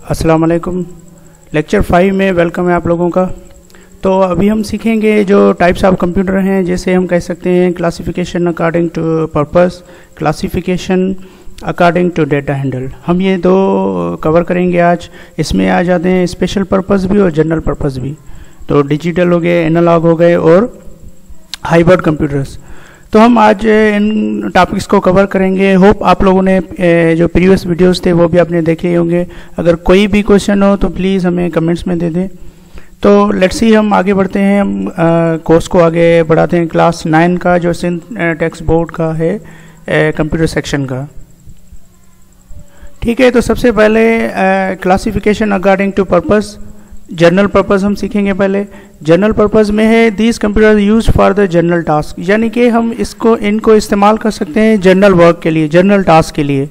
अस्सलाम वालेकुम। लेक्चर 5 में वेलकम है आप लोगों का। तो अभी हम सीखेंगे जो टाइप्स ऑफ कंप्यूटर हैं, जैसे हम कह सकते हैं classification according to purpose, classification according to data handle. हम ये दो कवर करेंगे आज। इसमें आ जाते हैं स्पेशल पर्पस भी और जनरल पर्पस भी। तो डिजिटल हो गए, एनालॉग हो गए और हाइब्रिड कंप्यूटर्स। तो हम आज इन टॉपिक्स को कवर करेंगे। होप आप लोगों ने जो प्रीवियस वीडियोस थे वो भी आपने देखे होंगे। अगर कोई भी क्वेश्चन हो तो प्लीज़ हमें कमेंट्स में दे दें। तो लेट्स सी, हम आगे बढ़ते हैं। हम कोर्स को आगे बढ़ाते हैं। क्लास 9 का जो सिंध टेक्स्ट बोर्ड का है कंप्यूटर सेक्शन का, ठीक है। तो सबसे पहले classification according to purpose, general purpose हम सीखेंगे। पहले जनरल पर्पस में है these computer use for the general task, यानी कि हम इनको इस्तेमाल कर सकते हैं जनरल वर्क के लिए, जनरल टास्क के लिए।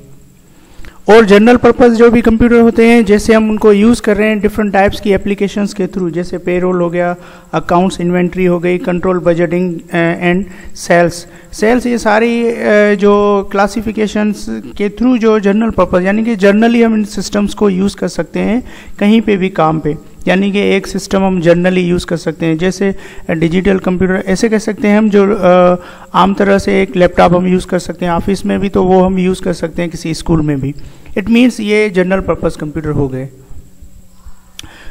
और जनरल पर्पस जो भी कंप्यूटर होते हैं, जैसे हम उनको यूज़ कर रहे हैं डिफरेंट टाइप्स की एप्लीकेशंस के थ्रू, जैसे पेरोल हो गया, अकाउंट्स इन्वेंट्री हो गई, कंट्रोल बजटिंग एंड सेल्स, ये सारी जो क्लासिफिकेशंस के थ्रू जो जनरल पर्पस, यानी कि जनरली हम इन सिस्टम्स को यूज़ कर सकते हैं कहीं पे भी काम पे। यानी कि एक सिस्टम हम जनरली यूज़ कर सकते हैं, जैसे डिजिटल कंप्यूटर ऐसे कह सकते हैं हम, जो आम तरह से एक लैपटॉप हम यूज़ कर सकते हैं ऑफिस में भी, तो वो हम यूज़ कर सकते हैं किसी स्कूल में भी। इट मीन्स ये जनरल पर्पस कंप्यूटर हो गए।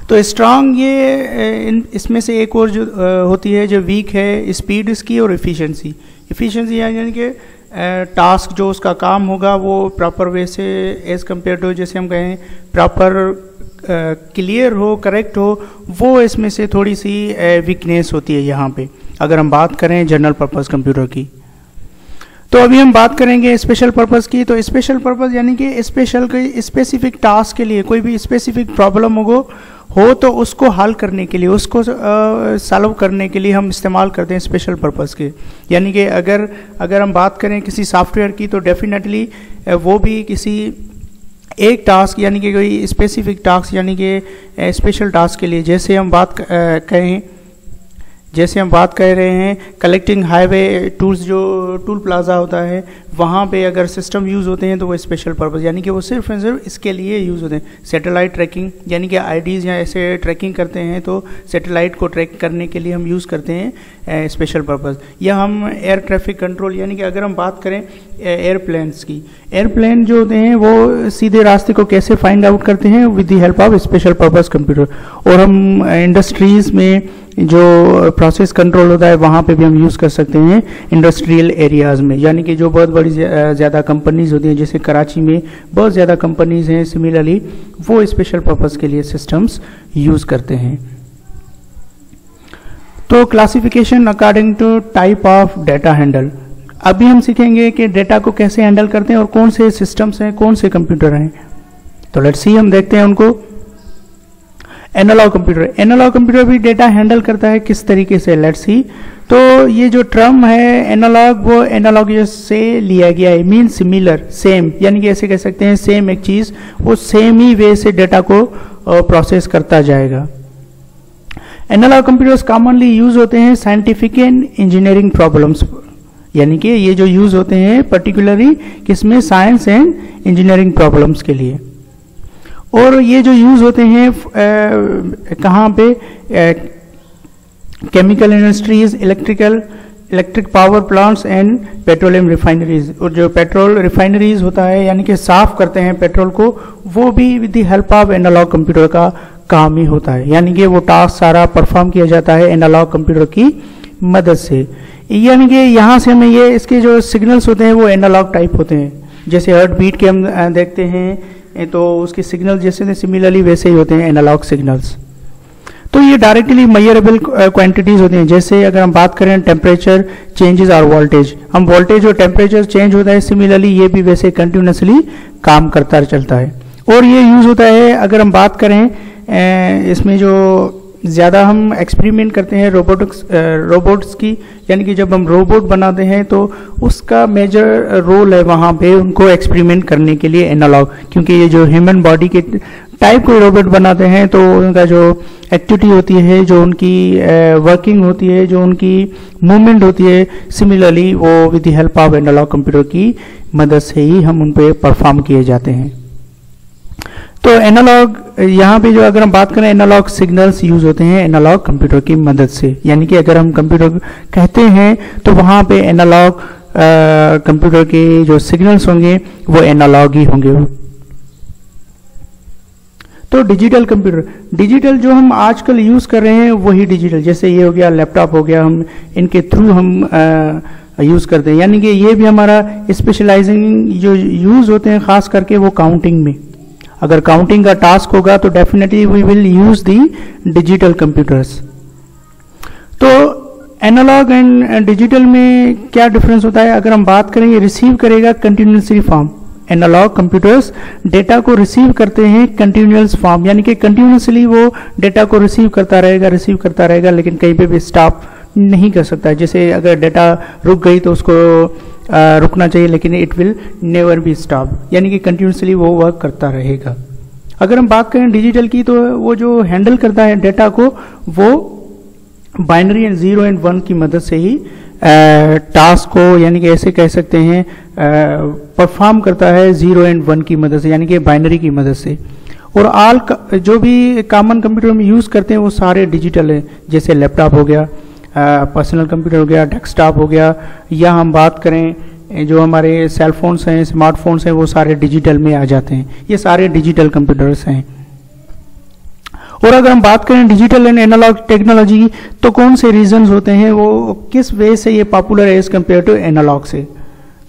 तो स्ट्रांग ये इसमें से एक और जो होती है, जो वीक है, स्पीड इसकी और एफिशिएंसी यानी कि टास्क जो उसका काम होगा वो प्रॉपर वे से एज कम्पेयर टू, जैसे हम कहें प्रॉपर क्लियर हो, करेक्ट हो, वो इसमें से थोड़ी सी वीकनेस होती है यहाँ पे, अगर हम बात करें जनरल पर्पस कंप्यूटर की। तो अभी हम बात करेंगे स्पेशल पर्पस की। तो स्पेशल पर्पस यानी कि स्पेसिफिक टास्क के लिए, कोई भी स्पेसिफिक प्रॉब्लम हो तो उसको हल करने के लिए, उसको सॉल्व करने के लिए हम इस्तेमाल करते हैं स्पेशल पर्पस के। यानी कि अगर हम बात करें किसी सॉफ्टवेयर की, तो डेफिनेटली वो भी किसी एक टास्क, यानी कि कोई स्पेसिफिक टास्क, यानी कि स्पेशल टास्क के लिए, जैसे हम बात कर रहे हैं कलेक्टिंग हाईवे टूल्स, जो टूल प्लाजा होता है, वहाँ पे अगर सिस्टम यूज़ होते हैं तो वो स्पेशल पर्पस, यानी कि वो सिर्फ एंड सिर्फ इसके लिए यूज़ होते हैं। सैटेलाइट ट्रैकिंग, यानी कि आईडीज़ या ऐसे ट्रैकिंग करते हैं, तो सैटेलाइट को ट्रैक करने के लिए हम यूज़ करते हैं स्पेशल पर्पस। या हम एयर ट्रैफिक कंट्रोल, यानी कि अगर हम बात करें एयरप्लेन्स की, एयरप्लेन जो होते हैं वो सीधे रास्ते को कैसे फाइंड आउट करते हैं, with the help of special purpose computer. और हम इंडस्ट्रीज़ में जो प्रोसेस कंट्रोल होता है वहाँ पे भी हम यूज़ कर सकते हैं इंडस्ट्रियल एरियाज़ में, यानी कि जो बहुत बड़ी ज़्यादा कंपनीज होती हैं, जैसे कराची में बहुत ज़्यादा कंपनीज हैं, सिमिलरली वो स्पेशल पर्पस के लिए सिस्टम्स यूज़ करते हैं। तो classification according to type of data handle. अभी हम सीखेंगे कि डेटा को कैसे हैंडल करते हैं और कौन से सिस्टम्स हैं, कौन से कंप्यूटर हैं। तो लेट्स सी, हम देखते हैं उनको। एनालॉग कंप्यूटर भी डेटा हैंडल करता है, किस तरीके से, लेट्स सी। तो ये जो टर्म है एनालॉग, वो एनालॉग से लिया गया है, मीन सिमिलर, सेम, यानी कि ऐसे कह सकते हैं सेम एक चीज वो सेम ही वे से डेटा को प्रोसेस करता जाएगा। एनालॉग कंप्यूटर्स कॉमनली यूज होते हैं साइंटिफिक एंड इंजीनियरिंग प्रॉब्लम्स, यानी कि ये जो यूज होते हैं पर्टिकुलरली किसमें, साइंस एंड इंजीनियरिंग प्रॉब्लम्स के लिए। और ये जो यूज होते हैं कहाँ पे, chemical industries, electric power plants and petroleum refineries. और जो पेट्रोल रिफाइनरीज होता है, यानी कि साफ करते हैं पेट्रोल को, वो भी with the help of analog computer का काम ही होता है। यानी कि वो टास्क सारा परफॉर्म किया जाता है एनालॉग कंप्यूटर की मदद से। यानी कि यहाँ से हमें ये इसके जो सिग्नल्स होते हैं वो एनालॉग टाइप होते हैं, जैसे हार्ट बीट के हम देखते हैं, तो उसके सिग्नल जैसे सिमिलरली वैसे ही होते हैं एनालॉग सिग्नल्स। तो ये डायरेक्टली मेजरेबल क्वांटिटीज होती हैं, जैसे अगर हम बात करें टेम्परेचर चेंजेस और वोल्टेज, हम वोल्टेज और टेम्परेचर चेंज होता है, सिमिलरली ये भी वैसे कंटिन्यूसली काम करता चलता है। और ये यूज होता है, अगर हम बात करें इसमें जो ज़्यादा हम एक्सपेरिमेंट करते हैं रोबोट्स की, यानी कि जब हम रोबोट बनाते हैं तो उसका मेजर रोल है वहाँ पे उनको एक्सपेरिमेंट करने के लिए एनालॉग, क्योंकि ये जो ह्यूमन बॉडी के टाइप कोई रोबोट बनाते हैं तो उनका जो एक्टिविटी होती है, जो उनकी वर्किंग होती है, जो उनकी मूवमेंट होती है, सिमिलरली वो with the help of analog computer की मदद से ही हम उन पर परफॉर्म किए जाते हैं। तो एनालॉग यहाँ पे जो अगर हम बात करें एनालॉग सिग्नल्स यूज होते हैं एनालॉग कंप्यूटर की मदद से, यानी कि अगर हम कंप्यूटर कहते हैं तो वहाँ पे एनालॉग कंप्यूटर के जो सिग्नल्स होंगे वो एनालॉग ही होंगे। तो डिजिटल कंप्यूटर, डिजिटल जो हम आजकल यूज कर रहे हैं वही डिजिटल, जैसे ये हो गया लैपटॉप हो गया, हम इनके थ्रू हम यूज करते हैं, यानी कि ये भी हमारा स्पेशलाइजिंग जो यूज होते हैं खास करके वो काउंटिंग में। अगर काउंटिंग का टास्क होगा तो definitely we will use the digital computers. तो एनालॉग एंड डिजिटल में क्या डिफरेंस होता है? अगर हम बात करें, ये रिसीव करेगा continuously form. Analogue computers data को रिसीव करते हैं कंटिन्यूअस फॉर्म, यानी कि कंटिन्यूसली वो डेटा को रिसीव करता रहेगा, लेकिन कहीं पे भी स्टॉप नहीं कर सकता है। जैसे अगर डेटा रुक गई तो उसको रुकना चाहिए, लेकिन it will never be stop, यानी कि कंटिन्यूसली वो वर्क करता रहेगा। अगर हम बात करें डिजिटल की, तो वो जो हैंडल करता है डेटा को वो बाइनरी एंड 0 एंड 1 की मदद से ही टास्क को, यानी कि ऐसे कह सकते हैं, परफॉर्म करता है 0 एंड 1 की मदद से, यानी कि बाइनरी की मदद से। और ऑल जो भी कॉमन कंप्यूटर में यूज करते हैं वो सारे डिजिटल हैं, जैसे लैपटॉप हो गया, पर्सनल कंप्यूटर हो गया, डेस्कटॉप हो गया, या हम बात करें जो हमारे सेल फोन्स हैं, स्मार्टफोन्स हैं, वो सारे डिजिटल में आ जाते हैं। ये सारे डिजिटल कंप्यूटर्स हैं। और अगर हम बात करें डिजिटल एंड एनालॉग टेक्नोलॉजी की, तो कौन से रीजंस होते हैं, वो किस वे से ये पॉपुलर है एज कम्पेयर टू एनालॉग से?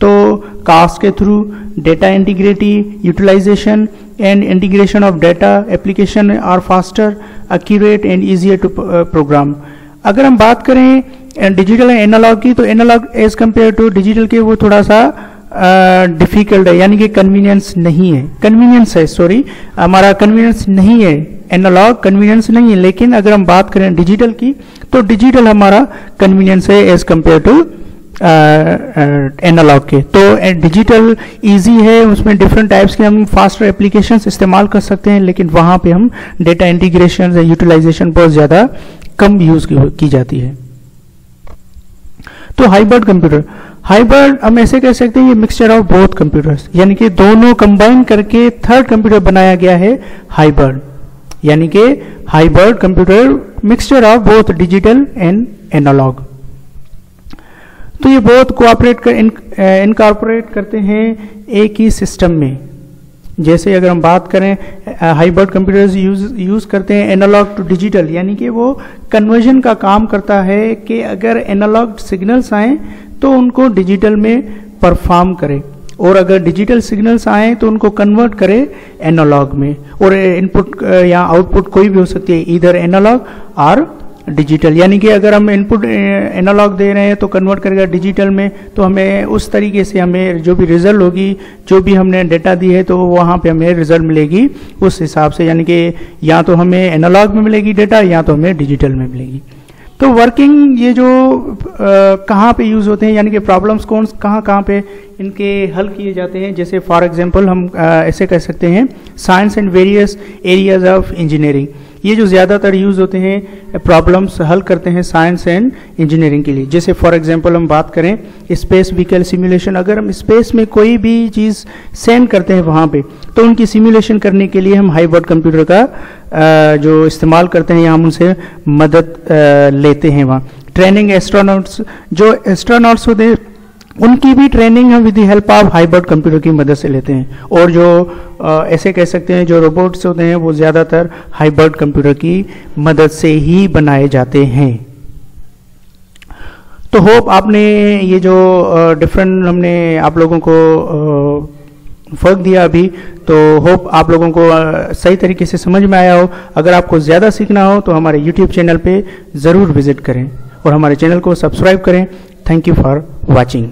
तो कास्ट के through, data integrity, utilisation and integration of data, application are faster, accurate and easier to program. अगर हम बात करें डिजिटल एंड एनालॉग की, तो analogue as compare to digital के वो थोड़ा सा डिफिकल्ट है, यानी कि कन्वीनियंस नहीं है, हमारा कन्वीनियंस नहीं है, एनालॉग कन्वीनियंस नहीं है। लेकिन अगर हम बात करें डिजिटल की, तो डिजिटल हमारा कन्वीनियंस है एज कम्पेयर टू एनालॉग के। तो डिजिटल इजी है, उसमें डिफरेंट टाइप्स के हम फास्टर एप्लीकेशंस इस्तेमाल कर सकते हैं, लेकिन वहां पे हम डेटा इंटीग्रेशन या यूटिलाइजेशन बहुत ज्यादा कम यूज की जाती है। तो हाइब्रिड कंप्यूटर, हाइब्रिड हम ऐसे कह सकते हैं ये मिक्सचर ऑफ बोथ कंप्यूटर्स, यानी कि दोनों कंबाइन करके थर्ड कंप्यूटर बनाया गया है हाइब्रिड, यानी कि hybrid computer mixture of both digital and analogue. तो ये बहुत कोऑपरेट इनकॉर्पोरेट करते हैं एक ही सिस्टम में। जैसे अगर हम बात करें, हाइब्रिड कंप्यूटर्स यूज करते हैं एनालॉग टू डिजिटल, यानी कि वो कन्वर्जन का काम करता है कि अगर एनालॉग सिग्नल्स आए तो उनको डिजिटल में परफॉर्म करे, और अगर डिजिटल सिग्नल्स आए तो उनको कन्वर्ट करे एनालॉग में। और इनपुट या आउटपुट कोई भी हो सकती है, इधर एनालॉग और डिजिटल, यानी कि अगर हम इनपुट एनालॉग दे रहे हैं तो कन्वर्ट करेगा डिजिटल में, तो हमें उस तरीके से हमें जो भी रिजल्ट होगी, जो भी हमने डेटा दी है, तो वहाँ पे हमें रिजल्ट मिलेगी उस हिसाब से, यानी कि या तो हमें एनालॉग में मिलेगी डेटा या तो हमें डिजिटल में मिलेगी। तो वर्किंग ये जो कहाँ पे यूज होते हैं, यानी कि प्रॉब्लम्स कहाँ पे इनके हल किए जाते हैं। जैसे फॉर एग्जांपल हम ऐसे कह सकते हैं science and various areas of engineering, ये जो ज़्यादातर यूज होते हैं प्रॉब्लम्स हल करते हैं साइंस एंड इंजीनियरिंग के लिए। जैसे फॉर एग्जांपल हम बात करें स्पेस व्हीकल सिमुलेशन, अगर हम स्पेस में कोई भी चीज़ सेंड करते हैं वहाँ पे, तो उनकी सिमुलेशन करने के लिए हम हाइब्रिड कंप्यूटर का जो इस्तेमाल करते हैं या हम उनसे मदद लेते हैं। वहाँ ट्रेनिंग एस्ट्रोनॉट्स, जो एस्ट्रोनॉट्स होते हैं उनकी भी ट्रेनिंग हम with the help of hybrid computer की मदद से लेते हैं। और जो ऐसे कह सकते हैं जो रोबोट्स होते हैं वो ज़्यादातर हाइब्रिड कंप्यूटर की मदद से ही बनाए जाते हैं। तो होप आपने ये जो डिफरेंट हमने आप लोगों को फ़र्क दिया अभी, तो होप आप लोगों को सही तरीके से समझ में आया हो। अगर आपको ज़्यादा सीखना हो तो हमारे YouTube चैनल पे ज़रूर विजिट करें और हमारे चैनल को सब्सक्राइब करें। Thank you for watching.